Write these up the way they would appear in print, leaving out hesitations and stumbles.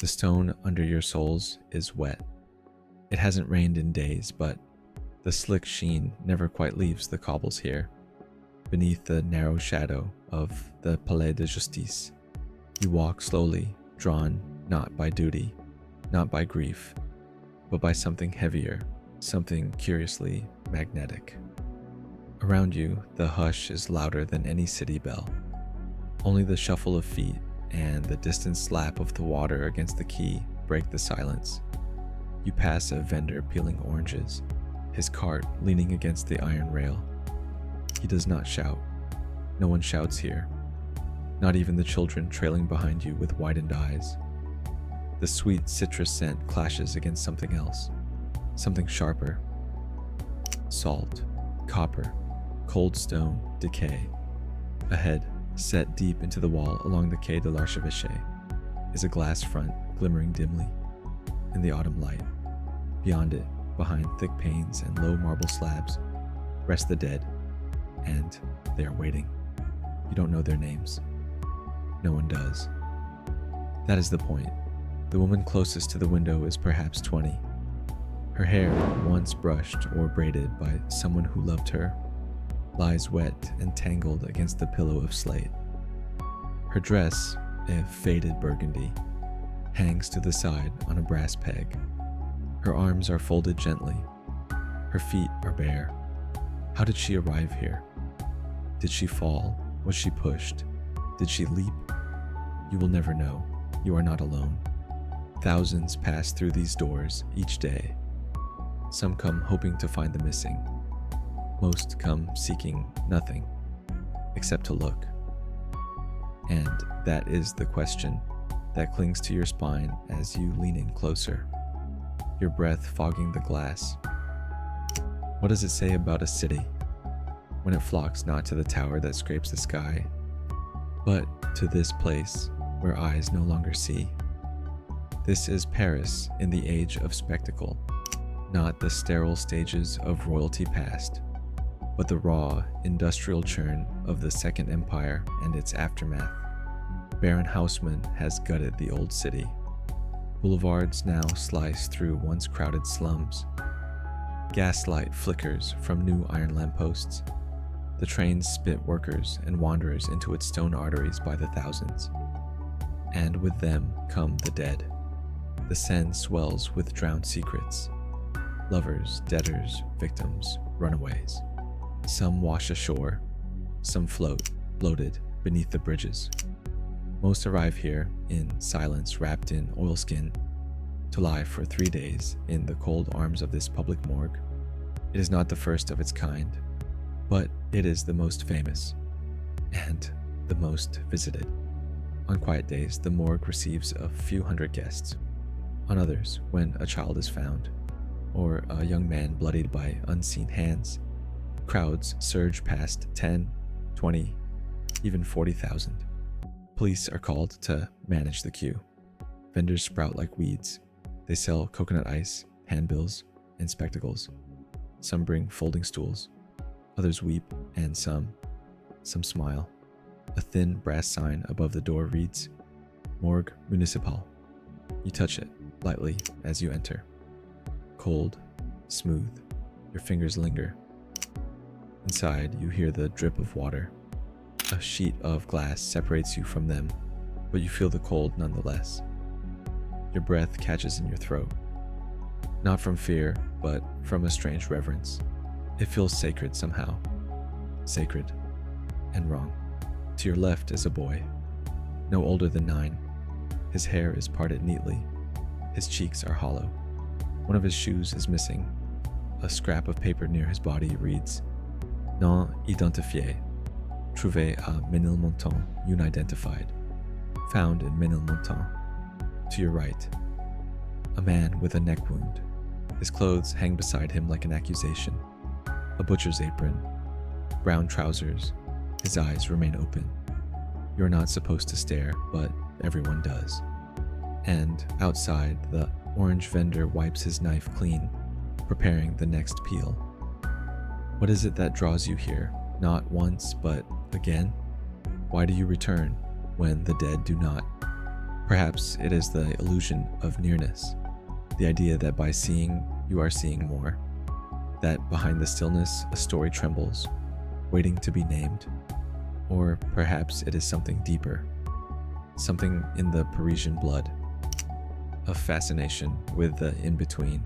The stone under your soles is wet. It hasn't rained in days, but the slick sheen never quite leaves the cobbles here. Beneath the narrow shadow of the Palais de Justice, you walk slowly, drawn not by duty, not by grief, but by something heavier, something curiously magnetic. Around you, the hush is louder than any city bell. Only the shuffle of feet and the distant slap of the water against the quay break the silence. You pass a vendor peeling oranges, his cart leaning against the iron rail. He does not shout. No one shouts here, not even the children trailing behind you with widened eyes. The sweet citrus scent clashes against something else, something sharper. Salt, copper, cold stone, decay. Ahead, set deep into the wall along the Quai de l'Archevêché, is a glass front glimmering dimly in the autumn light. Beyond it, behind thick panes and low marble slabs, rest the dead, and they are waiting. You don't know their names. No one does. That is the point. The woman closest to the window is perhaps 20. Her hair, once brushed or braided by someone who loved her, lies wet and tangled against the pillow of slate. Her dress, a faded burgundy, hangs to the side on a brass peg. Her arms are folded gently. Her feet are bare. How did she arrive here? Did she fall? Was she pushed? Did she leap? You will never know. You are not alone. Thousands pass through these doors each day. Some come hoping to find the missing. Most come seeking nothing except to look. And that is the question that clings to your spine as you lean in closer, your breath fogging the glass. What does it say about a city when it flocks not to the tower that scrapes the sky, but to this place where eyes no longer see? This is Paris in the age of spectacle, not the sterile stages of royalty past, but the raw, industrial churn of the Second Empire and its aftermath. Baron Haussmann has gutted the old city. Boulevards now slice through once crowded slums. Gaslight flickers from new iron lampposts. The trains spit workers and wanderers into its stone arteries by the thousands. And with them come the dead. The Seine swells with drowned secrets. Lovers, debtors, victims, runaways. Some wash ashore, some float, bloated, beneath the bridges. Most arrive here in silence, wrapped in oilskin, to lie for 3 days in the cold arms of this public morgue. It is not the first of its kind, but it is the most famous and the most visited. On quiet days, the morgue receives a few hundred guests. On others, when a child is found, or a young man bloodied by unseen hands, crowds surge past 10, 20, even 40,000. Police are called to manage the queue. Vendors sprout like weeds. They sell coconut ice, handbills, and spectacles. Some bring folding stools. Others weep, and some smile. A thin brass sign above the door reads, Morgue Municipale. You touch it lightly as you enter. Cold, smooth, your fingers linger. Inside, you hear the drip of water. A sheet of glass separates you from them, but you feel the cold nonetheless. Your breath catches in your throat. Not from fear, but from a strange reverence. It feels sacred somehow. Sacred and wrong. To your left is a boy, no older than 9. His hair is parted neatly. His cheeks are hollow. One of his shoes is missing. A scrap of paper near his body reads, Non identifié, trouvé à Ménilmontant, unidentified, found in Ménilmontant. To your right, a man with a neck wound. His clothes hang beside him like an accusation. A butcher's apron, brown trousers. His eyes remain open. You're not supposed to stare, but everyone does. And outside, the orange vendor wipes his knife clean, preparing the next peel. What is it that draws you here? Not once, but again? Why do you return when the dead do not? Perhaps it is the illusion of nearness, the idea that by seeing, you are seeing more, that behind the stillness, a story trembles, waiting to be named. Or perhaps it is something deeper, something in the Parisian blood, a fascination with the in-between.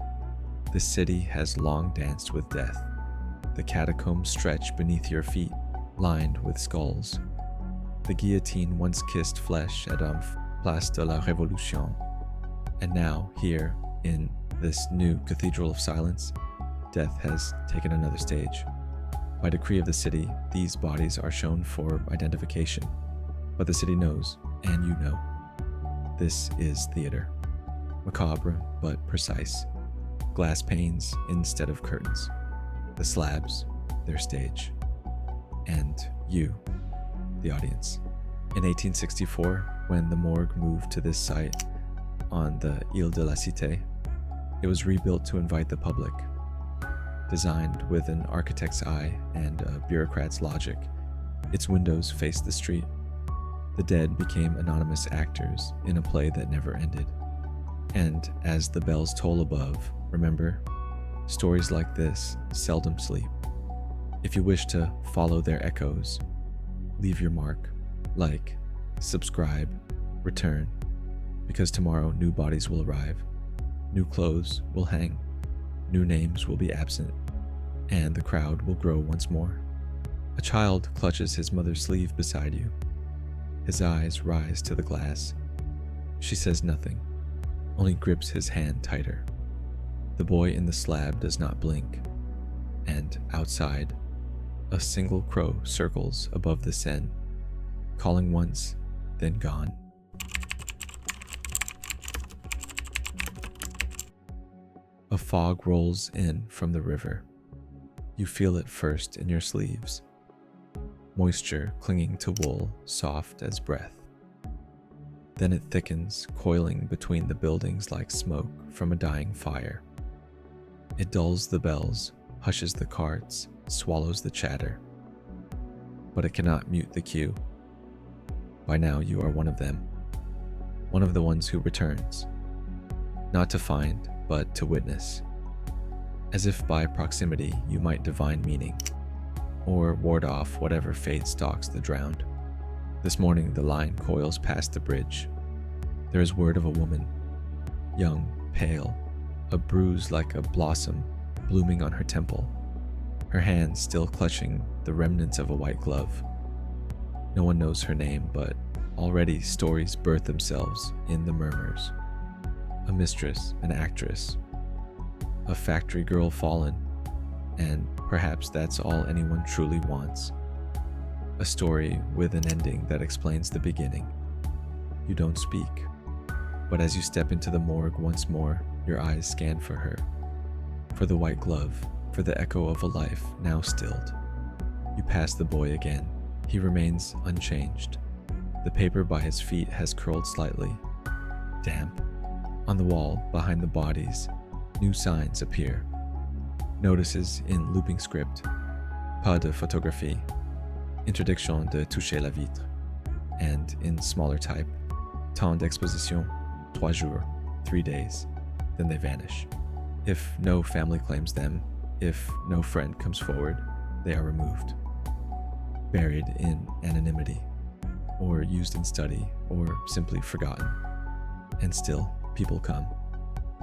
The city has long danced with death. The catacombs stretch beneath your feet, lined with skulls. The guillotine once kissed flesh at Place de la Révolution, and now here, in this new cathedral of silence, death has taken another stage. By decree of the city, these bodies are shown for identification, but the city knows, and you know. This is theater. Macabre, but precise. Glass panes instead of curtains. The slabs, their stage. And you, the audience. In 1864, when the morgue moved to this site on the Ile de la Cité, it was rebuilt to invite the public. Designed with an architect's eye and a bureaucrat's logic, its windows faced the street. The dead became anonymous actors in a play that never ended. And as the bells toll above, remember, stories like this seldom sleep. If you wish to follow their echoes, leave your mark, like, subscribe, return, because tomorrow new bodies will arrive, new clothes will hang, new names will be absent, and the crowd will grow once more. A child clutches his mother's sleeve beside you. His eyes rise to the glass. She says nothing, only grips his hand tighter. The boy in the slab does not blink, and outside, a single crow circles above the Seine, calling once, then gone. A fog rolls in from the river. You feel it first in your sleeves. Moisture clinging to wool, soft as breath. Then it thickens, coiling between the buildings like smoke from a dying fire. It dulls the bells, hushes the carts, swallows the chatter. But it cannot mute the queue. By now you are one of them. One of the ones who returns. Not to find, but to witness. As if by proximity you might divine meaning, or ward off whatever fate stalks the drowned. This morning the line coils past the bridge. There is word of a woman, young, pale, a bruise like a blossom blooming on her temple, her hand still clutching the remnants of a white glove. No one knows her name, but already stories birth themselves in the murmurs. A mistress, an actress, a factory girl fallen, and perhaps that's all anyone truly wants. A story with an ending that explains the beginning. You don't speak, but as you step into the morgue once more, your eyes scan for her, for the white glove, for the echo of a life now stilled. You pass the boy again. He remains unchanged. The paper by his feet has curled slightly, damp. On the wall, behind the bodies, new signs appear. Notices in looping script. Pas de photographie. Interdiction de toucher la vitre. And in smaller type, temps d'exposition, 3 jours, 3 days. Then they vanish. If no family claims them, if no friend comes forward, they are removed. Buried in anonymity, or used in study, or simply forgotten. And still, people come.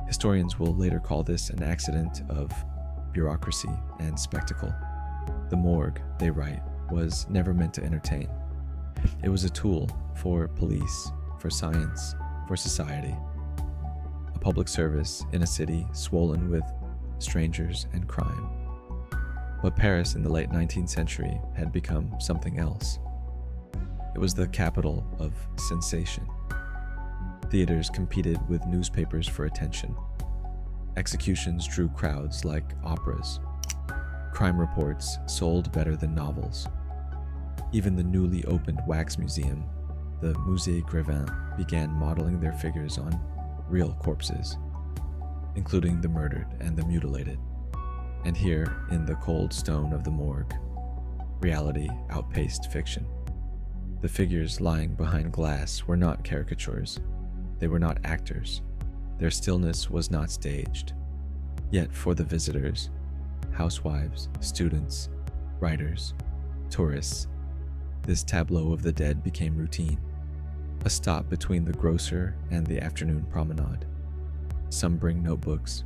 Historians will later call this an accident of bureaucracy and spectacle. The morgue, they write, was never meant to entertain. It was a tool for police, for science, for society. A public service in a city swollen with strangers and crime. But Paris in the late 19th century had become something else. It was the capital of sensation. Theaters competed with newspapers for attention. Executions drew crowds like operas. Crime reports sold better than novels. Even the newly opened wax museum, the Musée Grévin, began modeling their figures on real corpses, including the murdered and the mutilated. And here, in the cold stone of the morgue, reality outpaced fiction. The figures lying behind glass were not caricatures. They were not actors. Their stillness was not staged. Yet for the visitors, housewives, students, writers, tourists, this tableau of the dead became routine, a stop between the grocer and the afternoon promenade. Some bring notebooks,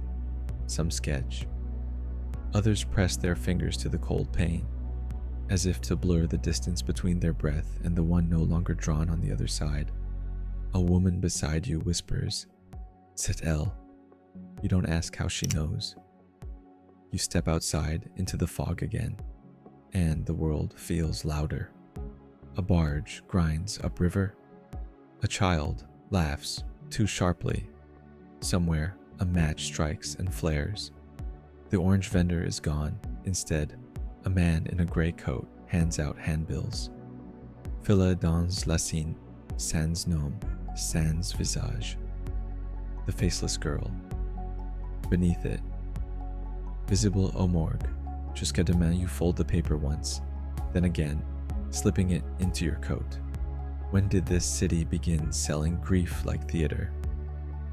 some sketch. Others press their fingers to the cold pane, as if to blur the distance between their breath and the one no longer drawn on the other side. A woman beside you whispers, "C'est elle." You don't ask how she knows. You step outside into the fog again, and the world feels louder. A barge grinds upriver. A child laughs too sharply. Somewhere, a match strikes and flares. The orange vendor is gone. Instead, a man in a gray coat hands out handbills. Fila dans la Seine, sans nom, sans visage. The faceless girl. Beneath it, visible au morgue. Jusqu'à demain you fold the paper once, then again, slipping it into your coat. When did this city begin selling grief like theater?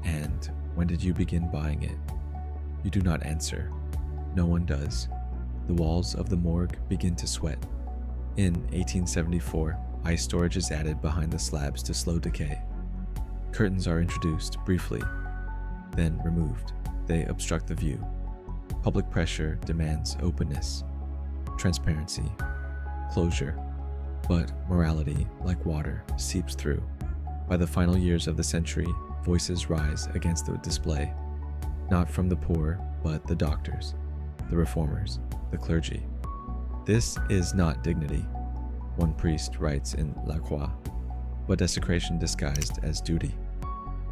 And when did you begin buying it? You do not answer. No one does. The walls of the morgue begin to sweat. In 1874, ice storage is added behind the slabs to slow decay. Curtains are introduced briefly, then removed. They obstruct the view. Public pressure demands openness, transparency, closure. But morality, like water, seeps through. By the final years of the century, voices rise against the display, not from the poor, but the doctors, the reformers, the clergy. This is not dignity, one priest writes in La Croix, but desecration disguised as duty.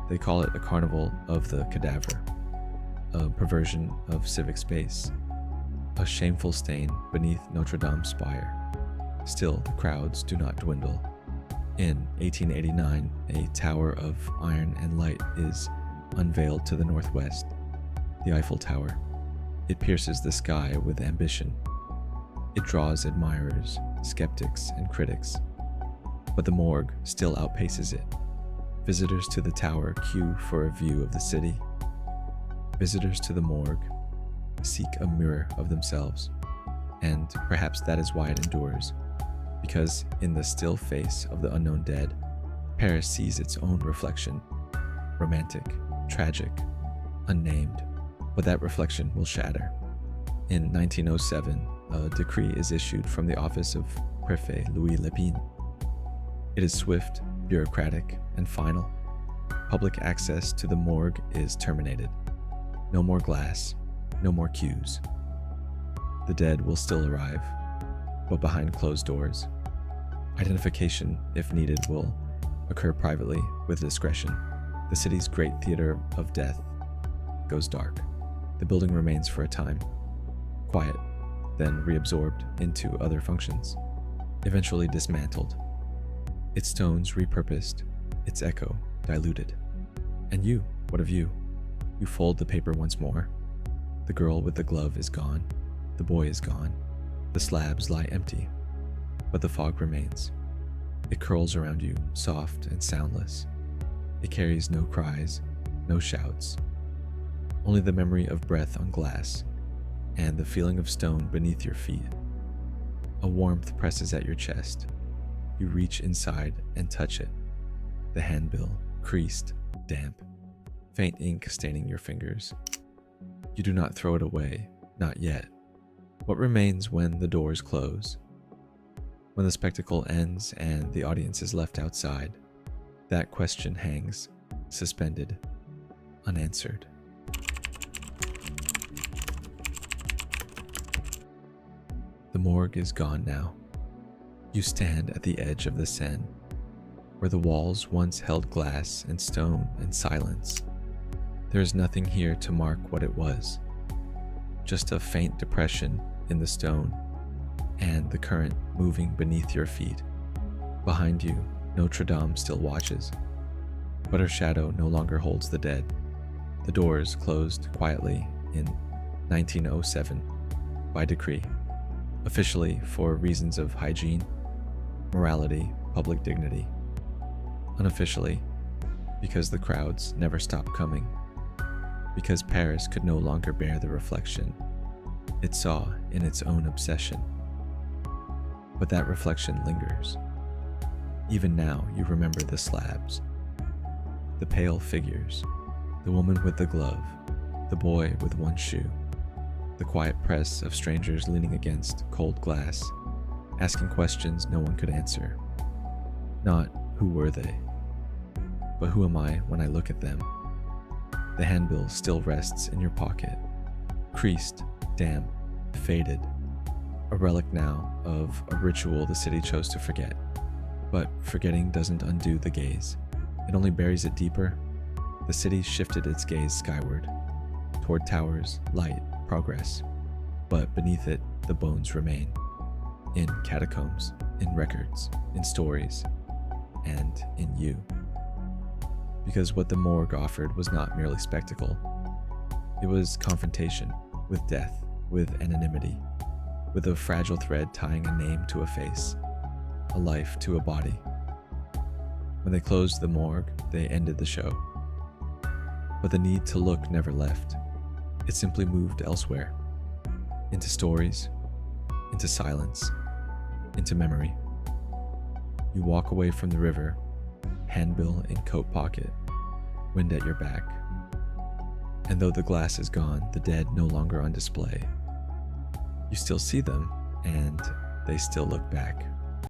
They call it a carnival of the cadaver, a perversion of civic space, a shameful stain beneath Notre-Dame's spire. Still, the crowds do not dwindle. In 1889, a tower of iron and light is unveiled to the northwest, the Eiffel Tower. It pierces the sky with ambition. It draws admirers, skeptics, and critics. But the morgue still outpaces it. Visitors to the tower queue for a view of the city. Visitors to the morgue seek a mirror of themselves, and perhaps that is why it endures. Because in the still face of the unknown dead, Paris sees its own reflection, romantic, tragic, unnamed, but that reflection will shatter. In 1907, a decree is issued from the office of Prefet Louis Lépine. It is swift, bureaucratic, and final. Public access to the morgue is terminated. No more glass, no more queues. The dead will still arrive, but behind closed doors. Identification, if needed, will occur privately with discretion. The city's great theater of death goes dark. The building remains for a time, quiet, then reabsorbed into other functions, eventually dismantled. Its stones repurposed, its echo diluted. And you, what of you? You fold the paper once more. The girl with the glove is gone. The boy is gone. The slabs lie empty, but the fog remains. It curls around you, soft and soundless. It carries no cries, no shouts, only the memory of breath on glass and the feeling of stone beneath your feet. A warmth presses at your chest. You reach inside and touch it. The handbill, creased, damp, faint ink staining your fingers. You do not throw it away, not yet. What remains when the doors close? When the spectacle ends and the audience is left outside, that question hangs, suspended, unanswered. The morgue is gone now. You stand at the edge of the Seine, where the walls once held glass and stone and silence. There is nothing here to mark what it was, just a faint depression in the stone and the current moving beneath your feet. Behind you, Notre-Dame still watches, but her shadow no longer holds the dead. The doors closed quietly in 1907 by decree, officially for reasons of hygiene, morality, public dignity. Unofficially, because the crowds never stopped coming, because Paris could no longer bear the reflection it saw in its own obsession. But that reflection lingers. Even now you remember the slabs, the pale figures, the woman with the glove, the boy with one shoe, the quiet press of strangers leaning against cold glass, asking questions no one could answer. Not who were they, but who am I when I look at them? The handbill still rests in your pocket, creased, damp, faded, a relic now of a ritual the city chose to forget. But forgetting doesn't undo the gaze. It only buries it deeper. The city shifted its gaze skyward, toward towers, light, progress. But beneath it, the bones remain. In catacombs, in records, in stories, and in you. Because what the morgue offered was not merely spectacle. It was confrontation with death, with anonymity, with a fragile thread tying a name to a face, a life to a body. When they closed the morgue, they ended the show. But the need to look never left. It simply moved elsewhere, into stories, into silence, into memory. You walk away from the river, handbill in coat pocket, wind at your back. And though the glass is gone, the dead no longer on display, you still see them, and they still look back.